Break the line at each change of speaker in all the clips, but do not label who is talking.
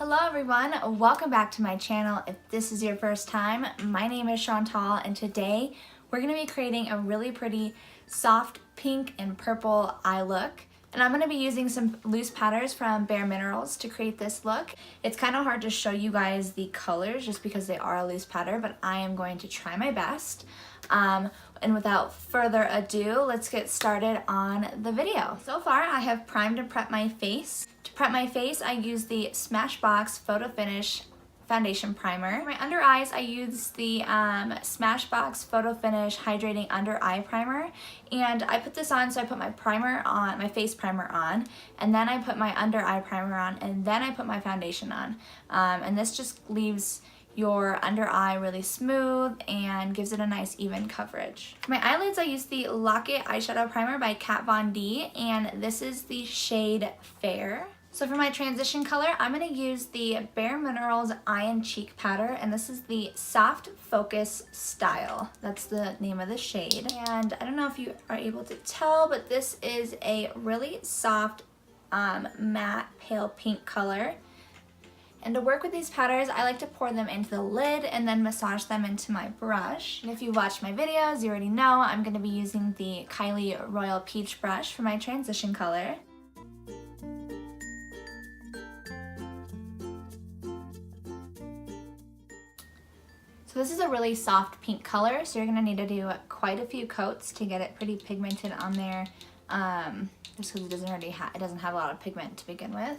Hello everyone, welcome back to my channel. If this is your first time, my name is Chantal and today we're going to be creating a really pretty soft pink and purple eye look. And I'm going to be using some loose powders from BareMINERALs to create this look. It's kind of hard to show you guys the colors just because they are a loose powder, but I am going to try my best. And without further ado, let's get started on the video. So far, I have primed and prepped my face. To prep my face, I use the Smashbox Photo Finish Foundation Primer. For my under eyes, I use the Smashbox Photo Finish Hydrating Under Eye Primer. And I put this on, so I put my primer on, my face primer on, and then I put my under eye primer on, and then I put my foundation on. And this just leaves your under eye really smooth and gives it a nice even coverage. For my eyelids, I use the Lock-It Eyeshadow Primer by Kat Von D, and this is the shade Fair. So for my transition color, I'm going to use the BareMINERALs Eye and Cheek Powder, and this is the Soft Focus Style. That's the name of the shade. And I don't know if you are able to tell, but this is a really soft matte pale pink color. And to work with these powders, I like to pour them into the lid and then massage them into my brush. And if you watched my videos, you already know I'm going to be using the Kylie Royal Peach brush for my transition color. So this is a really soft pink color, so you're going to need to do quite a few coats to get it pretty pigmented on there, just because it doesn't have a lot of pigment to begin with.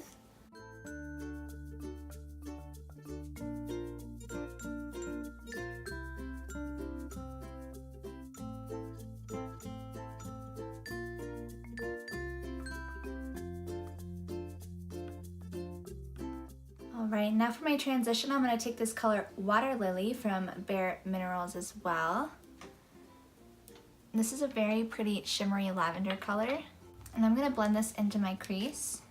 Alright, now for my transition, I'm going to take this color Water Lily from BareMINERALs as well. And this is a very pretty shimmery lavender color. And I'm going to blend this into my crease.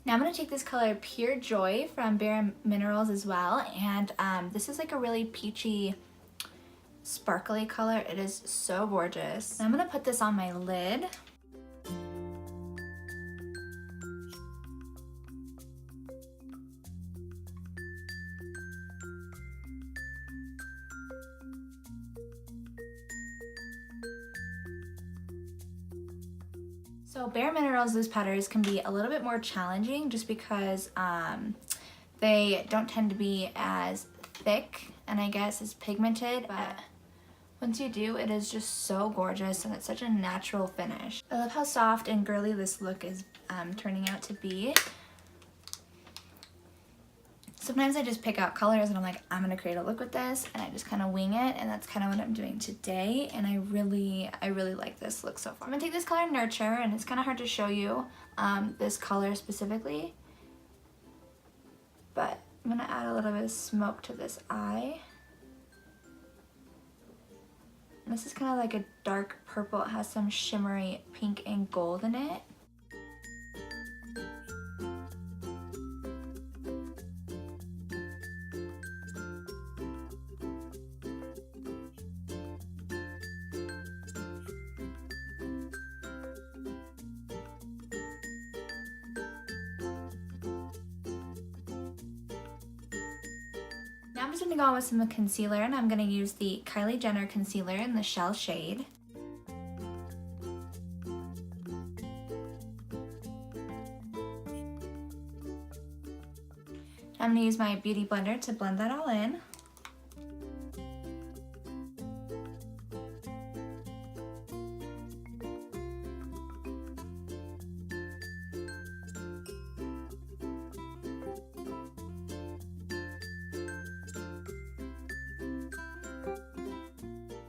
Now I'm going to take this color Pure Joy from BareMINERALs as well, and this is like a really peachy, sparkly color. It is so gorgeous. And I'm going to put this on my lid. So BareMINERALs loose powders can be a little bit more challenging just because they don't tend to be as thick and I guess as pigmented, but once you do, it is just so gorgeous and it's such a natural finish. I love how soft and girly this look is turning out to be. Sometimes I just pick out colors and I'm like, I'm gonna create a look with this, and I just kind of wing it, and that's kind of what I'm doing today, and I really like this look so far. I'm gonna take this color Nurture, and it's kind of hard to show you this color specifically, but I'm gonna add a little bit of smoke to this eye. And this is kind of like a dark purple. It has some shimmery pink and gold in it. Now I'm just going to go on with some concealer, and I'm going to use the Kylie Jenner concealer in the Shell shade. I'm going to use my beauty blender to blend that all in.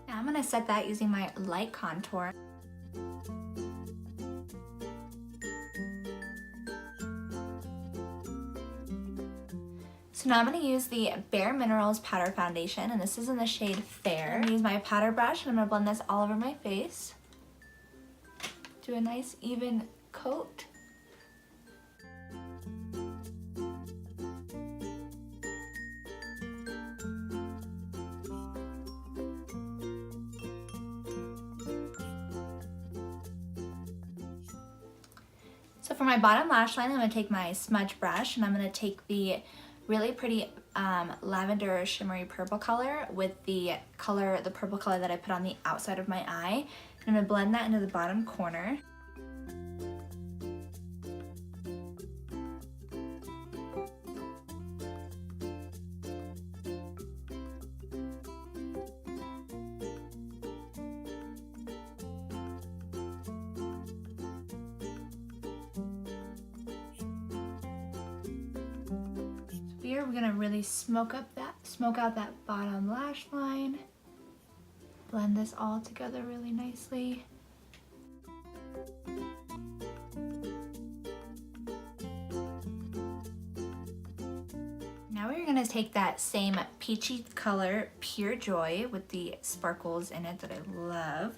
I'm going to set that using my light contour. So now I'm going to use the BareMINERALs Powder Foundation, and this is in the shade Fair. I'm going to use my powder brush, and I'm going to blend this all over my face. Do a nice even coat. So for my bottom lash line, I'm going to take my smudge brush and I'm going to take the really pretty lavender shimmery purple color with the purple color that I put on the outside of my eye. And I'm going to blend that into the bottom corner. Here we're gonna really smoke out that bottom lash line. Blend this all together really nicely. Now we're gonna take that same peachy color, Pure Joy, with the sparkles in it that I love.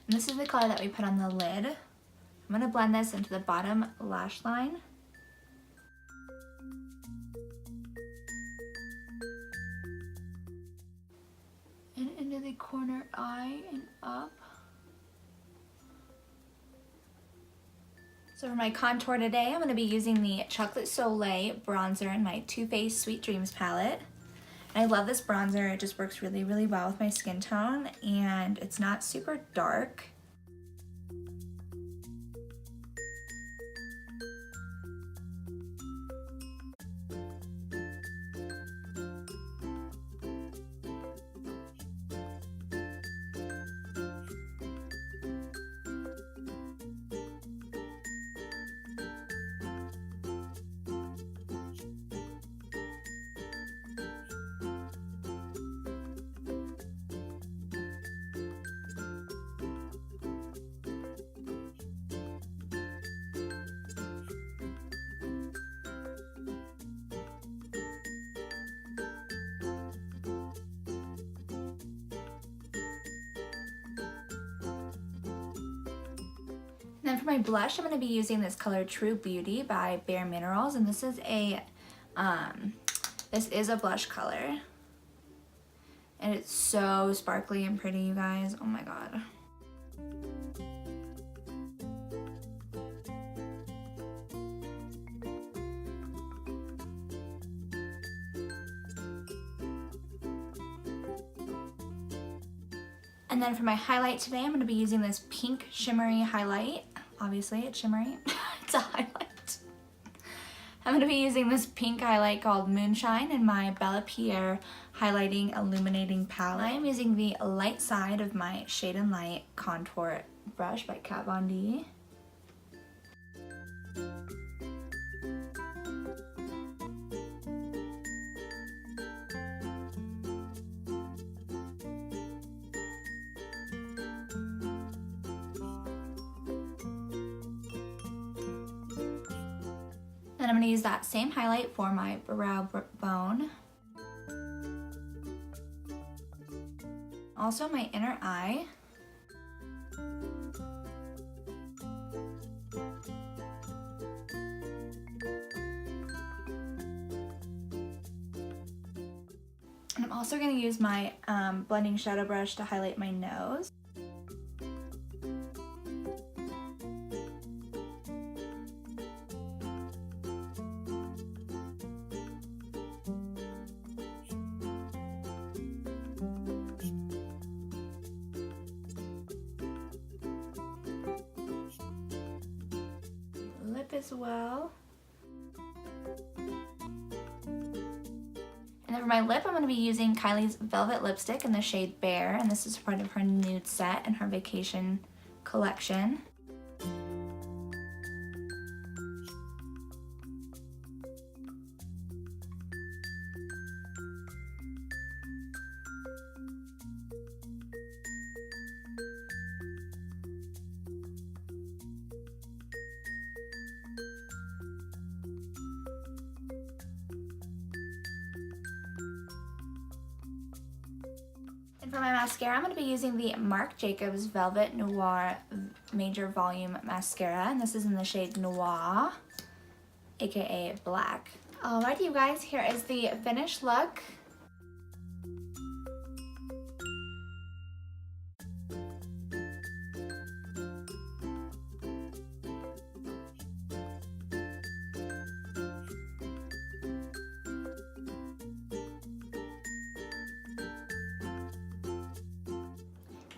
And this is the color that we put on the lid. I'm gonna blend this into the bottom lash line. And into the corner eye and up. So for my contour today, I'm going to be using the Chocolate Soleil bronzer in my Too Faced Sweet Dreams palette. And I love this bronzer. It just works really, really well with my skin tone, and it's not super dark. And then for my blush, I'm going to be using this color True Beauty by BareMINERALS, and this is a blush color, and it's so sparkly and pretty, you guys. Oh my god. And then for my highlight today, I'm going to be using this pink shimmery highlight. Obviously, it's shimmery. It's a highlight. I'm going to be using this pink highlight called Moonshine in my Bella Pierre Highlighting Illuminating Palette. I'm using the light side of my Shade and Light contour brush by Kat Von D. Then I'm going to use that same highlight for my brow bone. Also my inner eye. And I'm also going to use my blending shadow brush to highlight my nose. Lip as well. And then for my lip, I'm going to be using Kylie's Velvet Lipstick in the shade Bare, and this is part of her nude set and her vacation collection. And for my mascara, I'm going to be using the Marc Jacobs Velvet Noir Major Volume Mascara, and this is in the shade Noir, aka black. Alrighty, you guys, here is the finished look.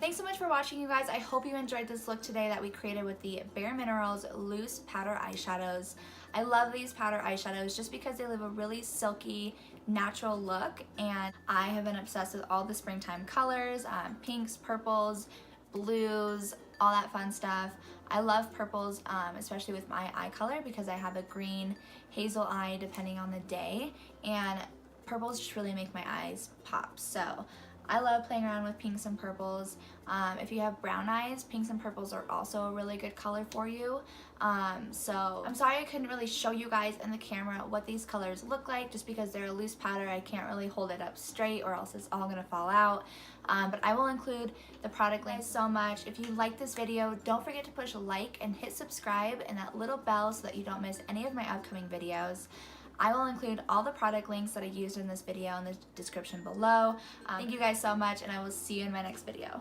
Thanks so much for watching, you guys. I hope you enjoyed this look today that we created with the BareMINERALS loose powder eyeshadows. I love these powder eyeshadows just because they leave a really silky, natural look, and I have been obsessed with all the springtime colors, pinks, purples, blues, all that fun stuff. I love purples, especially with my eye color because I have a green hazel eye depending on the day, and purples just really make my eyes pop. So I love playing around with pinks and purples. If you have brown eyes, pinks and purples are also a really good color for you. So I'm sorry I couldn't really show you guys in the camera what these colors look like just because they're a loose powder. I can't really hold it up straight or else it's all gonna fall out. But I will include the product links so much. If you like this video, don't forget to push like and hit subscribe and that little bell so that you don't miss any of my upcoming videos. I will include all the product links that I used in this video in the description below. Thank you guys so much, and I will see you in my next video.